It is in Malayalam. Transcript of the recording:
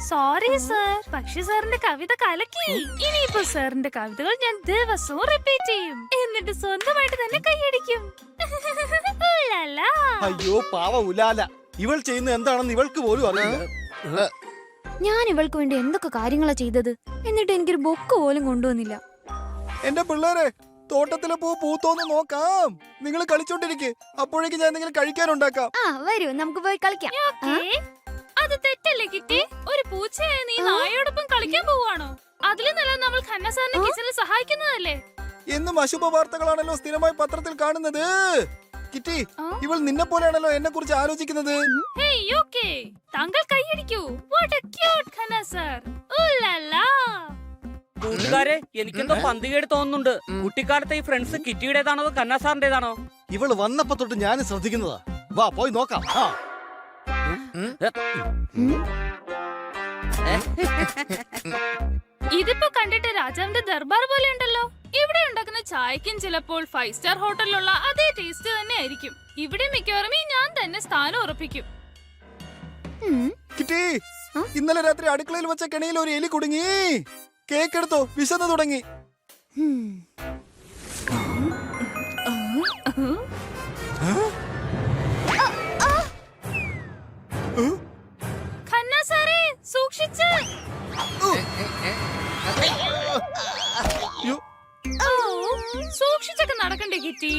സോറി സർ, പക്ഷെ സാറിന്റെ കവിത കലക്കി. ഇനിയിപ്പോ സാറിന്റെ കവിതകൾ ഞാൻ ദിവസവും റിപ്പീറ്റ് ചെയ്യും, എന്നിട്ട് സ്വന്തമായിട്ട് തന്നെ കൈയടിക്കും. ഉലാലാ. അയ്യോ പാവ ഉലാല, ഇവൾ ചെയ്യുന്ന എന്താണെന്ന് ഇവൾക്ക് പോലും അറിയില്ല. ഞാൻ ഇവൾക്ക് വേണ്ടി എന്തൊക്കെ കാര്യങ്ങളാ ചെയ്തത്, എന്നിട്ട് എനിക്കൊരു ബൊക്ക് പോലും കൊണ്ടുവന്നില്ല. എന്റെ പിള്ളേരെ, തോട്ടത്തിലെ പൂ പൂത്തോന്ന് നോക്കാം. നിങ്ങൾ കളിച്ചോണ്ടിരിക്കെ, അപ്പോഴേക്ക് ഞാൻ എന്തെങ്കിലും കഴിക്കാനുണ്ടാക്കാം. ആ വരൂ, നമുക്ക് പോയി കളിക്കാം. ഓക്കേ. അത് തെറ്റല്ലേ കിറ്റി? ഒരു പൂച്ചയായ നീ നായോടൊപ്പം കളിക്കാൻ പോവാണോ? അതിലും നല്ല നമ്മൾ ഖന്ന സാറിന്റെ കിച്ചണിൽ സഹായിക്കുന്നതല്ലേ. എന്നും അശുഭ വാർത്തകളാണല്ലോ സ്ഥിരമായി പത്രത്തിൽ കാണുന്നത്. കിറ്റി, ഇവൾ നിന്നെ പോലെയാണല്ലോ എന്നെ കുറിച്ച് ആലോചിക്കുന്നത്. Hey, okay. താങ്കൾ കൈയടിക്കൂ. What a cute Khanna sir. ഉലാലാ. കൂട്ടുകാരെ, എനിക്കെന്തോ പന്തികേട് തോന്നുന്നുണ്ട്. കുട്ടിക്കാലത്തെ ഈ ഫ്രണ്ട്സ് കിറ്റിയുടേതാണോ കന്ന സാറിന്റേതാണോ? ഇവള് വന്നപ്പോ തൊട്ട് ഞാൻ ശ്രദ്ധിക്കുന്നതാ. വാ പോയി നോക്കാം. ഇതിപ്പോ കണ്ടിട്ട് രാജാവിന്റെ ദർബാർ പോലെ ഉണ്ടല്ലോ. ഇവിടെ ഉണ്ടാക്കുന്ന ചായക്കും ചിലപ്പോൾ 5 സ്റ്റാർ ഹോട്ടലിലുള്ള അതേ ടേസ്റ്റ് തന്നെ ആയിരിക്കും. ഇവിടെ മിക്കവാറും ഞാൻ തന്നെ സ്ഥാനം ഉറപ്പിക്കും. കിറ്റി, ഇന്നലെ രാത്രി അടുക്കളയിൽ വെച്ച കെണിയിൽ ഒരു എലി കുടുങ്ങി. കേക്ക് എടുത്തോ, വിശന്ന് തുടങ്ങി. ഖന്ന സാറേ, സൂക്ഷിച്ച്. സൂക്ഷിച്ചൊക്കെ നടക്കണ്ടേ കിറ്റി?